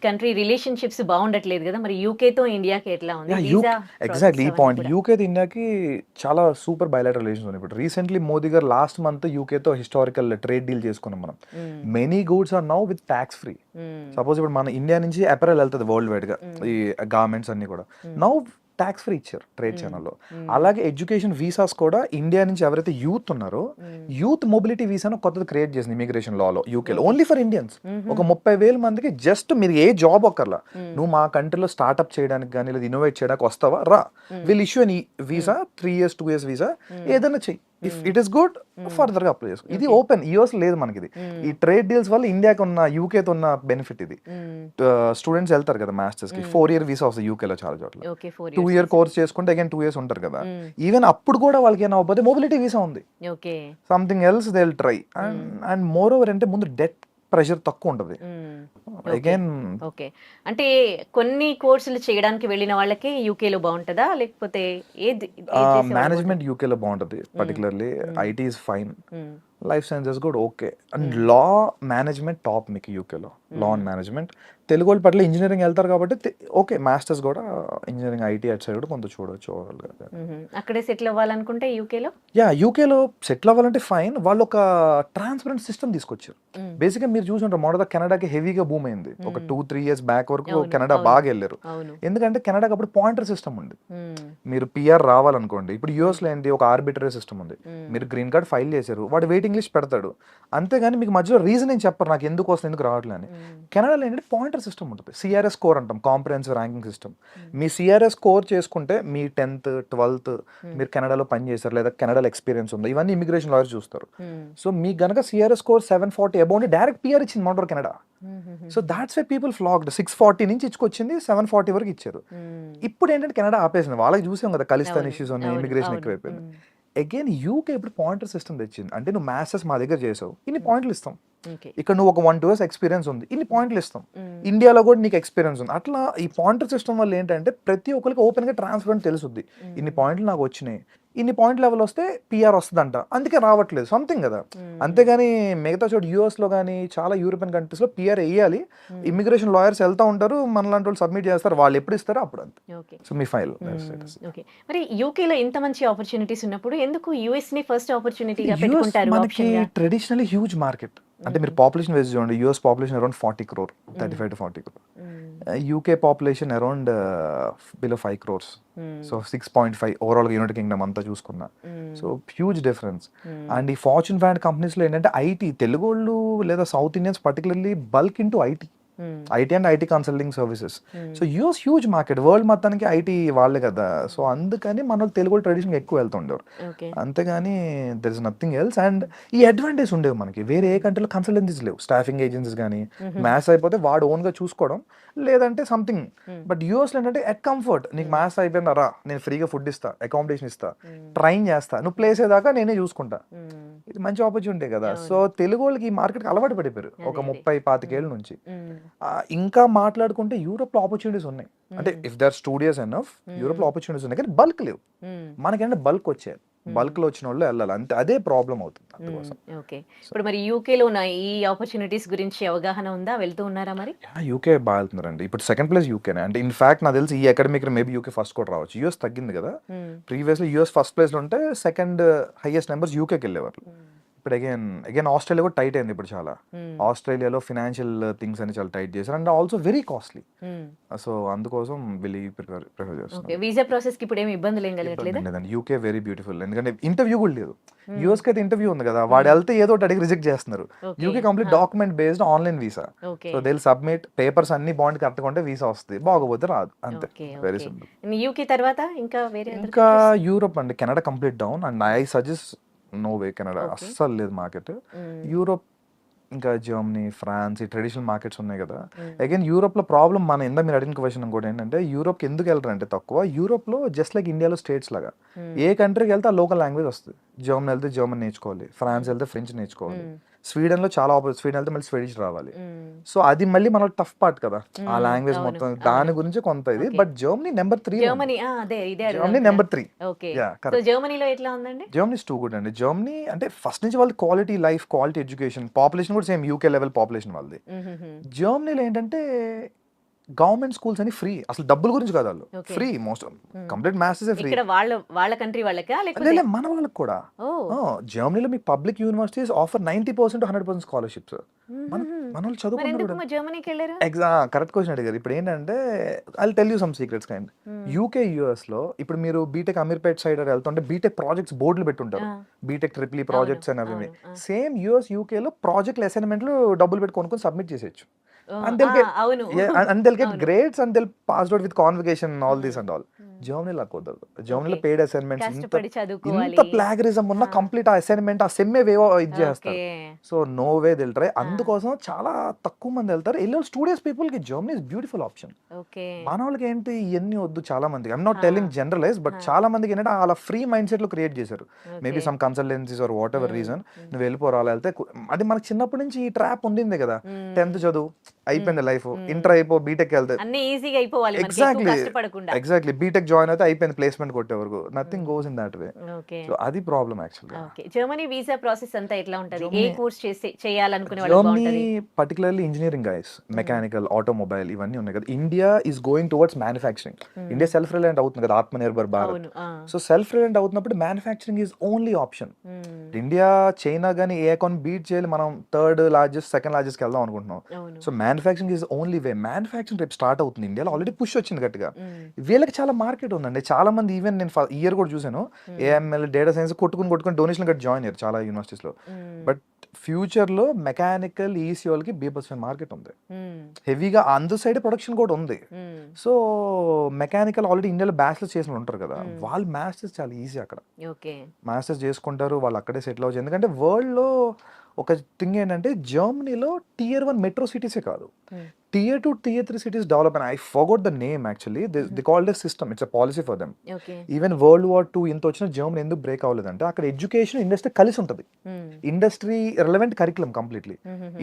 కంట్రీ రిలేషన్షిప్స్ బాగుండట్లేదు కదా, మరి యూకే తో ఇండియాకి ఎట్లా ఉంది? ఎగ్జాక్ట్లీ ఈ పాయింట్. యూకే తో ఇండియాకి చాలా సూపర్ బైలాటరల్ రిలేషన్స్ ఉన్నాయి. ఇప్పుడు recently Modi garu last month UK తో హిస్టారికల్ ట్రేడ్ డీల్ చేసుకున్నాం మనం. Many goods are now with tax free. Suppose ఇప్పుడు మన ఇండియా నుంచి అపెరల్ వెళ్తుంది వరల్డ్ వైడ్ గా, ఈ గార్మెంట్స్ అన్ని కూడా నౌ ట్యాక్స్ ఫ్రీ ఇచ్చారు ట్రేడ్ ఛానల్లో. అలాగే ఎడ్యుకేషన్ వీసాస్ కూడా ఇండియా నుంచి ఎవరైతే యూత్ ఉన్నారో యూత్ మొబిలిటీ వీసాను కొత్తది క్రియేట్ చేసింది ఇమిగ్రేషన్ లాలో యూకేలో, ఓన్లీ ఫర్ ఇండియన్స్. ఒక 30,000 మందికి జస్ట్ మీరు ఏ జాబ్ ఒక్కర్లా, నువ్వు మా కంట్రీలో స్టార్ట్అప్ చేయడానికి కానీ లేదా ఇన్నోవేట్ చేయడానికి వస్తావా రా, విల్ ఇష్యూ అని వీసా 3 years 2 years వీసా ఏదైనా చెయ్యి, if it is good further గా అప్లై చేసుకో. ఇది ఓపెన్ యూఎస్ లేదు మనకి ఇది. ఈ ట్రేడ్ డీల్స్ వల్ల ఇండియాకి ఉన్న యూకేతో ఉన్న బెనిఫిట్ ఇది. స్టూడెంట్స్ వెళ్తారు కదా మాస్టర్స్ కి, 4 year వీసా వస్తుంది యూకేలో చాలా చోట్ల. 2 year కోర్స్ చేసుకుంటే అగైన్ 2 years ఉంటారు కదా. ఈవెన్ అప్పుడు కూడా వాళ్ళకి ఏమైనా అవ్వకపోతే మొబిలిటీ వీసా ఉంది, something else they will try. And more over అంటే ముందు డెట్ ప్రెషర్ తక్కువ ఉంటుంది. అగైన్ ఓకే, అంటే కొన్ని కోర్సులు చేయడానికి వెళ్ళిన వాళ్ళకి యూకేలో బాగుంటుందా లేకపోతే మేనేజ్మెంట్ యూకేలో బాగుంటుంది, particularly IT is fine, life sciences కూడా okay, and law management top మీకు యూకేలో. లా అండ్ మేనేజ్మెంట్ తెలుగు వాళ్ళు పట్ల ఇంజనీరింగ్ వెళ్తారు కాబట్టి ఓకే, మాస్టర్స్ కూడా ఇంజనీరింగ్ ఐటీ అటు సైడ్ కూడా కొంత చూడవచ్చు ఓవరాల్ గా. అక్కడే సెటిల్ అవ్వాలనుకుంటే యూకేలో యూకేలో సెటిల్ అవ్వాలంటే ఫైన్, వాళ్ళు ఒక ట్రాన్స్పరెంట్ సిస్టమ్ తీసుకొచ్చారు. బేసిక్ గా మీరు చూసుంటారు మొదట కెనడాకి హెవీగా బూమ్ అయింది ఒక 2-3 years బ్యాక్ వరకు. కెనడా బాగా వెళ్ళారు ఎందుకంటే కెనడాకి అప్పుడు పాయింటర్ సిస్టమ్ ఉంది. మీరు పిఆర్ రావాలనుకోండి, ఇప్పుడు యూఎస్ లో ఏంటి ఒక ఆర్బిటరీ సిస్టమ్ ఉంది. మీరు గ్రీన్ కార్డ్ ఫైల్ చేశారు, వాడు వెయిటింగ్ లిస్ట్ పెడతాడు, అంతేగాని మీకు మధ్యలో రీజన్ ఏం చెప్పరు నాకు ఎందుకు వస్తుంది ఎందుకు రావట్లేదు అని. కెనడాలో ఏంటంటే పాయింటర్ సిస్టమ్ ఉంటుంది, సిఆర్ఎస్ స్కోర్ అంటాం, కాంప్రహెన్సివ్ ర్యాంకింగ్ సిస్టమ్. మీ సిఆర్ఎస్ స్కోర్ చేసుకుంటే మీ 10th 12th మీరు కెనడాలో పని చేశారు లేదా కెనడాలో ఎక్స్పీరియన్స్ ఉంది, ఇవన్నీ ఇమిగ్రేషన్ లాయర్స్ చూస్తారు. సో మీకు గనక CRS score 740 above direct PR ఇచ్చింది మొదటి Canada. So that's why people flocked. 640 నుంచి ఇచ్చుకొచ్చింది 740 వరకు ఇచ్చారు. ఇప్పుడు ఏంటంటే కెనడా ఆపేసింది, వాళ్ళకి చూసాం కదా ఖలిస్తాన్ ఇష్యూస్ ఉన్నాయి, ఇమిగ్రేషన్ ఎక్కువైపోయింది. అగైన్ యూకే ఇప్పుడు పాయింటర్ సిస్టమ్ తెచ్చింది, అంటే నువ్వు మాస్టర్స్ మా దగ్గర చేసావు ఇన్ని పాయింట్లు ఇస్తాం, ఇక్కడ నువ్వు ఒక 1-2 years ఎక్స్పీరియన్స్ ఉంది ఇన్ని పాయింట్లు ఇస్తాం, ఇండియాలో కూడా నీకు ఎక్స్పీరియన్స్ ఉంది. అట్లా ఈ పాయింటర్ సిస్టమ్ వల్ల ఏంటంటే ప్రతి ఒక్కరికి ఓపెన్ గా ట్రాన్స్పరెంట్ తెలుసుద్ది, ఇన్ని పాయింట్లు నాకు వచ్చినాయి, ఇన్ని పాయింట్ లెవెల్ వస్తే పిఆర్ వస్తుందంట, అందుకే రావట్లేదు సంథింగ్ కదా. అంతేగాని మిగతా చోట యూఎస్ లో కానీ చాలా యూరోపియన్ కంట్రీస్ లో పిఆర్ వేయాలి, ఇమిగ్రేషన్ లాయర్స్ వెళ్తా ఉంటారు, మనలాంటి వాళ్ళు సబ్మిట్ చేస్తారు, వాళ్ళు ఎప్పుడు ఇస్తారో అప్పుడు అంతే. సో మీ ఫైల్. మరి యూకేలో ఇంత మంచి ఆపర్చునిటీస్ ఉన్నప్పుడు ఎందుకు యుఎస్ ని ఫస్ట్ ఆపర్చునిటీగా పెట్టుకుంటారు? మనకి ట్రెడిషనల్లీ హ్యూజ్ మార్కెట్, అంటే మీరు పాపులేషన్ వైజ్ చూడండి, US population around 40 crore, 35 to 40 crore. UK population around below 5 crores. So 6.5 overall united Kingdom అంతా చూసుకున్నా. So huge difference. అండ్ ఈ ఫార్చ్యూన్ 500 కంపెనీస్ లో ఏంటంటే ఐటీ తెలుగు వాళ్ళు లేదా south Indians particularly bulk into IT and IT consulting services. So US huge market, world మొత్తానికి IT వాళ్ళే కదా. సో అందుకని మన తెలుగు ట్రెడిషన్ ఎక్కువ వెళ్తుండేవారు, అంతేగాని there is nothing else. And ఈ అడ్వాంటేజ్ ఉండేవి మనకి, వేరే ఏ కంట్రీలో కన్సల్టెన్సీస్ లేవు, స్టాఫింగ్ ఏజెన్సీస్ కానీ, మ్యాథ్స్ అయిపోతే వాడు ఓన్ గా చూసుకోవడం లేదంటే సంథింగ్. బట్ యూఎస్ లో ఏంటంటే ఎట్ కంఫర్ట్, నీకు మ్యాథ్స్ అయిపోయిందా రా, నేను ఫ్రీగా ఫుడ్ ఇస్తా, అకామిడేషన్ ఇస్తా, ట్రైన్ చేస్తా, నువ్వు ప్లేస్ అయ్యేదాకా నేనే చూసుకుంటా. ఇది మంచి ఆపర్చునిటీ కదా. సో తెలుగు వాళ్ళకి ఈ మార్కెట్ అలవాటు పడిపోయారు ఒక 30-25 ఏళ్ళ నుంచి. ఇంకా మాట్లాడుకుంటే యూరోప్ లో ఆపర్చునిటీస్ ఉన్నాయి, అంటే if there studious enough Europe లో ఆపర్చునిటీస్ ఉన్నాయి, కానీ బల్క్ లేవు. మనకేంటే బల్క్ వచ్చాయి, బల్క్ లో వచ్చిన వాళ్ళు వెళ్ళాలి అంతే, అదే ప్రాబ్లం అవుతుంది అందుకోసం. ఓకే, ఇప్పుడు మరి యూకేలో ఉన్న ఈ ఆపర్చునిటీస్ గురించి అవగాహన ఉందా, వెళ్తూ ఉన్నారా మరి? యూకే బాగా వెళ్తున్నారండి, ఇప్పుడు సెకండ్ ప్లేస్ యూకేనే. అంటే ఇన్ఫాక్ట్ నాకు తెలిసి ఈ అకాడమిక్ మేబీ యూకే ఫస్ట్ కూడా రావచ్చు. యూఎస్ తగ్గింది కదా, ప్రీవియస్లీ యూఎస్ ఫస్ట్ ప్లేస్ లో ఉంటే సెకండ్ హైయెస్ట్ నెంబర్స్ యూకేకి వెళ్ళేవారు. ఇప్పుడు అగైన్ ఆస్ట్రేలియా కూడా టైట్ అయింది ఇప్పుడు చాలా. ఆస్ట్రేలియాలో ఫినాన్షియల్ థింగ్స్ అని చాలా టైట్ చేశారు, and also very costly. So అందుకోసం వీళ్ళు ప్రిఫర్ చేస్తారు. వీసా ప్రాసెస్ కి ఇప్పుడు ఏమి ఇబ్బందులు ఏం కలగట్లేదు. యూకే వెరీ బ్యూటిఫుల్, ఎందుకంటే ఇంటర్వ్యూ కూడా లేదు. యూఎస్ కి అయితే ఇంటర్వ్యూ ఉంది కదా, వాడు వెళ్తే ఏదో ఒకటి అడిగి రిజెక్ట్ చేస్తున్నారు. UK complete document based online visa. So they will submit papers అన్ని బాండ్ కట్టుకుంటే వీసా వస్తుంది, బాగోపోతే రాదు, అంతే. Very simple. యూకే తర్వాత ఇంకా వేరే ఇంకా యూరోప్ అండి, Canada complete down, and I suggest no way Canada, అస్సలు లేదు మార్కెట్. యూరోప్ ఇంకా జర్మనీ, ఫ్రాన్స్, ఈ ట్రెడిషనల్ మార్కెట్స్ ఉన్నాయి కదా. అగైన్ యూరోప్ లో ప్రాబ్లం మన ఇందా మీరు అడిగిన క్వశ్చన్ ఇంకోటి ఏంటంటే, యూరోప్ కి ఎందుకు వెళ్తారు అంటే తక్కువ. యూరోప్ లో జస్ట్ లైక్ ఇండియాలో స్టేట్స్ లాగా ఏ కంట్రీకి వెళ్తే ఆ లోకల్ లాంగ్వేజ్ వస్తుంది. జర్మనీ వెళ్తే జర్మన్ నేర్చుకోవాలి, ఫ్రాన్స్ వెళ్తే ఫ్రెంచ్ నేర్చుకోవాలి, స్వీడన్ లో చాలా స్వీడన్ వెళ్తే మళ్ళీ స్వీడిష్ రావాలి. సో అది మళ్ళీ మన టఫ్ పార్ట్ కదా ఆ లాంగ్వేజ్ మొత్తం, దాని గురించి కొంత ఇది. But Germany number 3, Germany number 3. Germany is too good అండి. జర్మనీ అంటే ఫస్ట్ నుంచి వాళ్ళది quality life, quality education, population కూడా సేమ్ యూకే లెవెల్ పాపులేషన్ వాళ్ళది. జర్మనీలో ఏంటంటే గవర్నమెంట్ స్కూల్స్ అని ఫ్రీ, అసలు డబ్బుల గురించి కాదు, వాళ్ళు Okay. Free, most complete maths free. ఇక్కడ వాళ్ళ కంట్రీ వాళ్ళకా లేకపోతే లేదు, మన వాళ్ళకి కూడా. జర్మనీలో మీకు పబ్లిక్ యూనివర్సిటీస్ ఆఫర్ 90% 100% స్కాలర్షిప్స్. మన వాళ్ళు మరి చదువుకుంటారు ఎందుకు కూడా. జర్మనీకి వెళ్ళారు? కరెక్ట్ క్వశ్చన్ అడిగారు. ఇప్పుడు ఏంటంటే I tell you some secrets kind. UK US లో ఇప్పుడు మీరు బీటెక్ అమీర్పేట్ సైడ్ వెళ్తుంటే బీటెక్ ప్రాజెక్ట్స్ బోర్డులు పెట్టుంటారు, బీటెక్ ట్రిపుల్ ప్రాజెక్ట్స్ అని అవి. సేమ్ యుఎస్ యూకే లో ప్రాజెక్ట్ అసైన్మెంట్లు డబ్బులు పెట్టి కొనుక్కొని సబ్మిట్ చేసేయచ్చు. And they'll get, అవును. and they'll get grades and they'll pass out with convocation and all this and all. జర్మనీలో కుదరదు. జర్మనీలో Okay. పెయిడ్ అసైన్మెంట్స్ కష్టపడి చదువుకోవాలి. ఇంత ప్లాగరిజం ఉన్న కంప్లీట్ ఆ అసైన్మెంట్ ఆ సెమ్మే వేవో ఇది చేస్తారు. Okay. So no way they'll try. అందుకోసం చాలా తక్కువ మంది వెళ్తారు. వెళ్ళే స్టూడియోస్ పీపుల్ కి Germany is beautiful option. Okay. మన వాళ్ళకి ఏంటి ఇవన్నీ వద్దు చాలా మందికి. I'm not telling generalize, but చాలా మందికి ఏంటంటే అలా ఫ్రీ మైండ్ సెట్ లో క్రియేట్ చేశారు. Maybe some consultancies or whatever reason నువ్వు వెళ్ళిపోరా అలా వెళ్తే అది మనకి చిన్నప్పటి నుంచి ఈ ట్రాప్ ఉండింది కదా. 10th చదువు అయిపోయింది లైఫ్, ఇంటర్ అయిపో బీటెక్ వెళ్తే అన్ని ఈజీగా అయిపోవాలి మనకి, ఎక్కువ ఎగ్జాక్ట్లీ కష్టపడకుండా. ఎగ్జాక్ట్లీ బీటెక్ జాయిన్ అయితే అయిపోయింది, ప్లేస్మెంట్ కొట్టే వరకు nothing goes in that way. Okay. So అది problem actually. Okay. Germany visa process అంతా ఎట్లా ఉంటది? ఏ కోర్స్ చేయాలనుకునే వాళ్ళు జర్మనీ బాగుంటది? Particularly engineering guys, mechanical, automobile ఇవన్నీ ఉన్నాయి కదా. India is going towards manufacturing. India self reliant అవుతుంది కదా, ఆత్మనిర్భర్ భారత్. అవును. సో సెల్ఫ్ రిలయంట్ అవుతున్నప్పుడు manufacturing is only option. India China కానీ ఏ అకౌంట్ బీట్ చేయాలి, మనం థర్డ్ లార్జెస్ట్ సెకండ్ లార్జెస్ట్ వెళ్దాం అనుకుంటున్నాం. అవును. So manufacturing is only way. Manufacturing రేపు స్టార్ట్ అవుతుంది ఇండియాలో, ఆల్రెడీ పుష్ వచ్చింది గట్టిగా. వీళ్ళకి చాలా మార్కెట్ ఉందండి. చాలా మంది ఈవెన్ నేను ఇయర్ కూడా చూసాను, ఏఎంఎల్ డేటా సైన్స్ కొట్టుకుని డొనేషన్ కట్టి జాయిన్ అయ్యారు చాలా యూనివర్సిటీస్ లో. బట్ ఫ్యూచర్ లో మెకానికల్ ఈసీ వాళ్ళకి బీభత్సమైన మార్కెట్ ఉంది, హెవీగా అందు సైడ్ ప్రొడక్షన్ కూడా ఉంది. సో మెకానికల్ ఆల్రెడీ ఇండియాలో బ్యాచిలర్స్ చేసిన వాళ్ళు ఉంటారు కదా, వాళ్ళు మాస్టర్స్ చాలా ఈజీ అక్కడ ఓకే. మాస్టర్స్ చేసుకుంటారు, వాళ్ళు అక్కడే సెటిల్ అవ్వచ్చు. ఎందుకంటే వరల్డ్ లో ఒక థింగ్ ఏంటంటే జర్మనీలో Tier 1 మెట్రో సిటీసే కాదు, Tier 2 Tier 3 cities develop, and I forgot the name actually. They call it a system. It's a policy for them. Okay. Even World War II ఇంత వచ్చిన జర్మనీ ఎందుకు బ్రేక్ అవ్వలేదంటే అక్కడ education industry కలిసి ఉంటుంది. Industry relevant curriculum completely.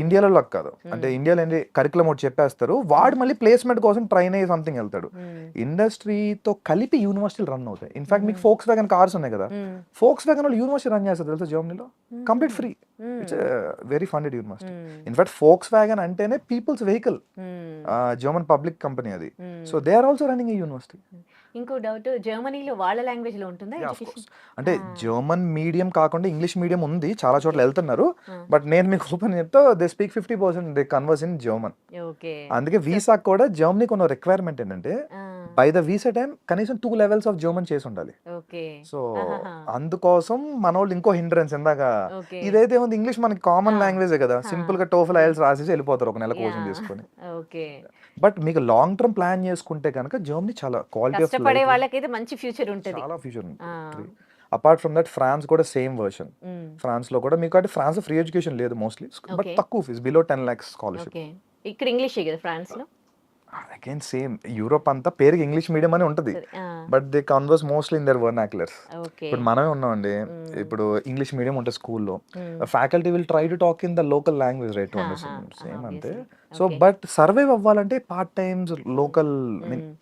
ఇండియాలో లాగా కాదు. అంటే ఇండియాలో ఏంటి కరికులం ఒకటి చెప్పేస్తారు, వాడు మళ్ళీ ప్లేస్మెంట్ కోసం ట్రైన్ అయ్యి సంథింగ్ వెళ్తాడు. ఇండస్ట్రీతో కలిపి యూనివర్సిటీలు రన్ అవుతాయి. ఇన్ఫాక్ట్ మీకు ఫోక్స్ వ్యాగన్ కార్స్ ఉన్నాయి కదా, ఫోక్స్ వ్యాగన్ వాళ్ళు యూనివర్సిటీ రన్ చేస్తారు తెలుసా జర్మనీలో, complete free. It's very funded university. In fact Volkswagen అంటేనే people's vehicle, German public company అది. So they are also running a university. ఇంకో డౌట్, జర్మనీలో వాళ్ళ లాంగ్వేజ్ లో ఉంటుందా Yeah, of ఎడ్యుకేషన్? course. అంటే జర్మన్ మీడియం కాకుండా ఇంగ్లీష్ మీడియం ఉంది, చాలా చోట్ల వెళ్తున్నారు. బట్ నేను మీకు ఓపెన్ చెప్తా, they speak 50% they converse in German. Okay. అందుకే వీసా కూడా జర్మనీకి ఉన్న రిక్వైర్మెంట్ ఏంటంటే బై ద వీసా టైం కనీసం 2 levels ఆఫ్ జర్మన్ చేసి ఉండాలి. ఓకే. సో అందుకోసం మన వాళ్ళు ఇంకో హిండ్రెన్స్ ఇందాక ఓకే. ఇదైతే ఉంది, ఇంగ్లీష్ మనకి కామన్ లాంగ్వేజే కదా, సింపుల్ గా టోఫెల్ ఐఎల్స్ రాసేసి వెళ్ళిపోతారు ఒక నెల కోచింగ్ తీసుకొని. ఓకే. బట్ మీకు లాంగ్ టర్మ్ ప్లాన్ చేసుకుంటే కనుక జర్మనీ చాలా క్వాలిటీ ఆఫ్ కష్టపడే వాళ్ళకైతే మంచి ఫ్యూచర్ ఉంటది. చాలా ఫ్యూచర్ ఉంది. అపార్ట్ ఫ్రమ్ దట్ ఫ్రాన్స్ కూడా సేమ్ వర్షన్. ఫ్రాన్స్ లో కూడా మీకు అంటే ఫ్రాన్స్ ఫ్రీ ఎడ్యుకేషన్ లేదు మోస్ట్లీ, బట్ Okay. తక్కువ fees, below 10 lakhs scholarship. Okay. ఇక్కడ ఇంగ్లీషే కదా ఫ్రాన్స్ లో? అగైన్ సేమ్, యూరోప్ అంతా పేరుకి ఇంగ్లీష్ మీడియం అని ఉంటుంది, but they converse mostly in their vernaculars. Okay. ఇప్పుడు మనమే ఉన్నామండి, ఇప్పుడు ఇంగ్లీష్ మీడియం ఉంటుంది స్కూల్లో, faculty will try to talk in the local language right to understand, same అంతే. సో బట్ సర్వైవ్ అవ్వాలంటే part times local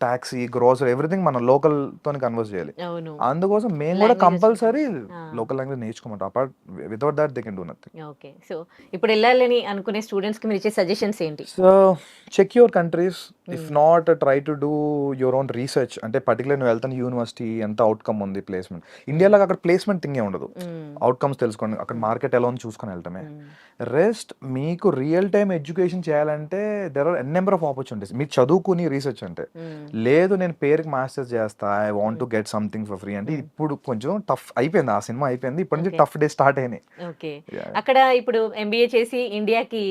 taxi grocery everything మనం local తోని కన్వర్స్ చేయాలి. అవును. అందుకోసం మేము కూడా Languages compulsory Ah. Local language నేర్చుకోమంటాం. Apart without that they can do nothing. Okay. So ఇప్పుడు వెళ్ళాలని అనుకునే స్టూడెంట్స్ కి మీరు ఇచ్చే సజెషన్స్ ఏంటి? So check your countries, if not try to do your own research. అంటే పర్టికులర్ నువ్వు వెళ్తాను యూనివర్సిటీ ఎంత అవుట్కమ్ ఉంది, ప్లేస్మెంట్. ఇండియాలో అక్కడ ప్లేస్మెంట్ థింగే ఉండదు, అవుట్కమ్స్ తెలుసుకోండి, అక్కడ మార్కెట్ ఎలా ఉంది చూసుకొని వెళ్ళటమే. రెస్ట్ మీకు రియల్ టైమ్ ఎడ్యుకేషన్ చేయాలంటే there are n number of opportunities. మీరు చదువుకుని రీసెర్చ్ అంటే లేదు, నేను పేరుకి మాస్టర్స్ చేస్తా, I want to get something for free అంటే ఇప్పుడు కొంచెం టఫ్ అయిపోయింది, ఆ సినిమా అయిపోయింది, ఇప్పటి నుంచి టఫ్ డే స్టార్ట్ అయినాయి. ఓకే. అక్కడ ఇప్పుడు ఎంబీఏ చేసి ఇండియాకి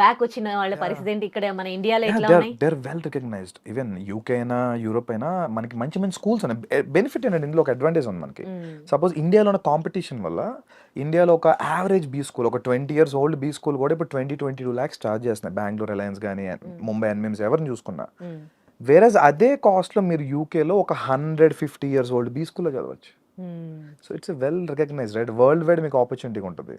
బ్యాక్ వచ్చిన వాళ్ళ పరిస్థితి ఏంటి? ఇక్కడ మన ఇండియాలో ఎట్లా ఉన్నాయి? They're well recognised. Even UK అయినా యూరోప్ అయినా మనకి మంచి మంచి స్కూల్స్ ఉన్నాయి. బెనిఫిట్ ఏంటంటే ఇందులో ఒక అడ్వాంటేజ్ ఉంది మనకి. సపోజ్ ఇండియాలో ఉన్న కాంపిటీషన్ వల్ల ఇండియాలో ఒక యావరేజ్ బీ స్కూల్, ఒక 20 years old బీ స్కూల్ కూడా ఇప్పుడు 20-22 lakhs చార్జ్ చేస్తున్నాయి. బెంగళూరు రిలయన్స్ కానీ ముంబై ఎన్ఎంస్ ఎవరిని చూసుకున్నా. వేరేజ్ అదే కాస్ట్ లో మీరు యూకేలో ఒక 150 years old బీ స్కూల్లో చదవచ్చు. So it's well recognised right, world wide మీకు ఆపర్చునిటీ ఉంటుంది.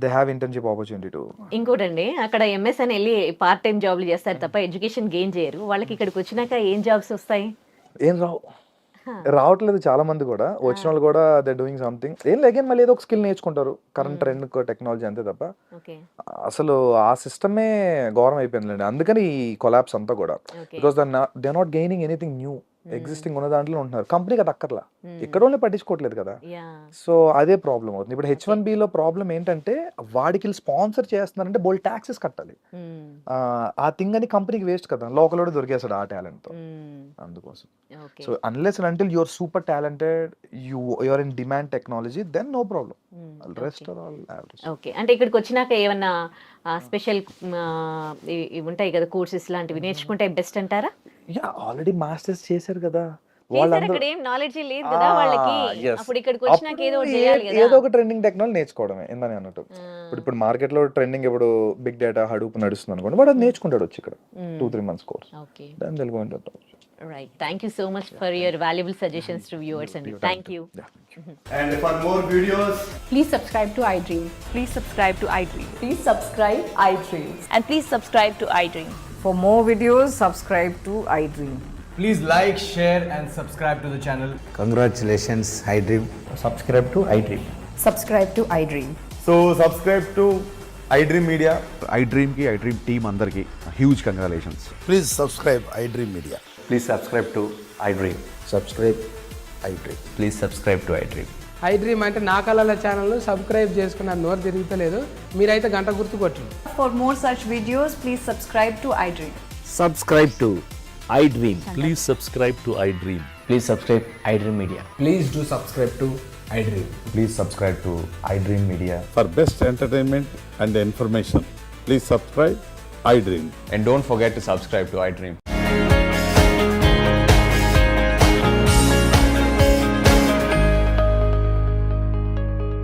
They have internship opportunity too. ఇంకోటండి, అక్కడ ఎంఎస్ అని వెళ్ళి పార్ట్ టైం జాబ్లు చేస్తారు తప్ప ఎడ్యుకేషన్ గెయిన్ చేయరు. వాళ్ళకి ఇక్కడికి వచ్చినాక ఏం జాబ్స్ వస్తాయి? ఏం రావు. రావట్లేదు చాలా మంది కూడా, వచ్చిన వాళ్ళు కూడా దే డూయింగ్ సంథింగ్, ఏం లేక మళ్ళీ ఏదో ఒక స్కిల్ నేర్చుకుంటారు, కరెంట్ ట్రెండ్ టెక్నాలజీ అంతే తప్ప ఓకే అసలు ఆ సిస్టమే ఘోరం అయిపోయిందండి. అందుకని ఈ కొలాప్స్ అంతా కూడా, okay because they not gaining anything new, existing ఉన్న దాంట్లో ఉంటున్నారు, కంపెనీకి అది అక్కర్లా, ఇక్కడ వాళ్ళని పట్టించుకోవట్లేదు కదా. యా సో అదే ప్రాబ్లం అవుతుంది. ఇప్పుడు H1B లో ప్రాబ్లం ఏంటంటే వాడికి స్పాన్సర్ చేస్తున్నారంటే బోల్ ట్యాక్సెస్ కట్టాలి, ఆ థింగ్ అని కంపెనీకి వేస్ట్ కదా, లోకల్ కూడా దొరికేస్తాడు ఆ టాలెంట్ తో, అందుకోసం. Okay so unless and until your super talented, your in demand technology, then no problem, rest are all average. Okay అంటే ఇక్కడికి వచ్చినాక ఏమన్నా స్పెషల్ ఉంటాయి కదా కోర్సెస్ లాంటివి నేర్చుకుంటే బెస్ట్ అంటారా? యా ఆల్రెడీ మాస్టర్స్ చేశారు కదా చేశారు, వాళ్ళందరూ. అక్కడ ఏం నాలెడ్జ్ లేదు కదా వాళ్ళకి, yes. అప్పుడు ఇక్కడికి వచ్చినాక ఏదో ఒకటి చేయాలి కదా. ఏదో ఒక ట్రెండింగ్ టెక్నాలజీ నేర్చుకోవడమే ఇందని అన్నట్టు. ఇప్పుడు మార్కెట్ లో ట్రెండింగ్ ఇప్పుడు బిగ్ డేటా హడూప్ నడుస్తుంది అనుకోండి, వాడు అది నేర్చుకుంటాడు వచ్చి ఇక్కడ 2-3 months కోర్స్, ఓకే దాని Telugu right. Thank you so much for your valuable suggestions to viewers అండి. Thank you. And for more videos, Please subscribe to iDream. Please subscribe to iDream. Please subscribe iDream. And please subscribe to iDream. For more videos, subscribe to iDream. please like, share, and subscribe to the channel. Congratulations, iDream. Subscribe to iDream. Subscribe to iDream. So subscribe to iDream Media. iDream ki iDream team అందరికి huge congratulations. Please subscribe iDream Media. Please subscribe to iDream. Subscribe iDream. Please subscribe to iDream. iDream అంటే నా కళల channel subscribe చేసుకున్న నోరు తిరుగుతలేదు, మీరైతే గంట గుర్తు కొట్టండి. For more such videos, please subscribe to iDream. Subscribe to iDream. Please subscribe to iDream. Please subscribe iDream Media. Please do subscribe to iDream. Please subscribe to iDream Media. For best entertainment and information, please subscribe iDream. And don't forget to subscribe to iDream.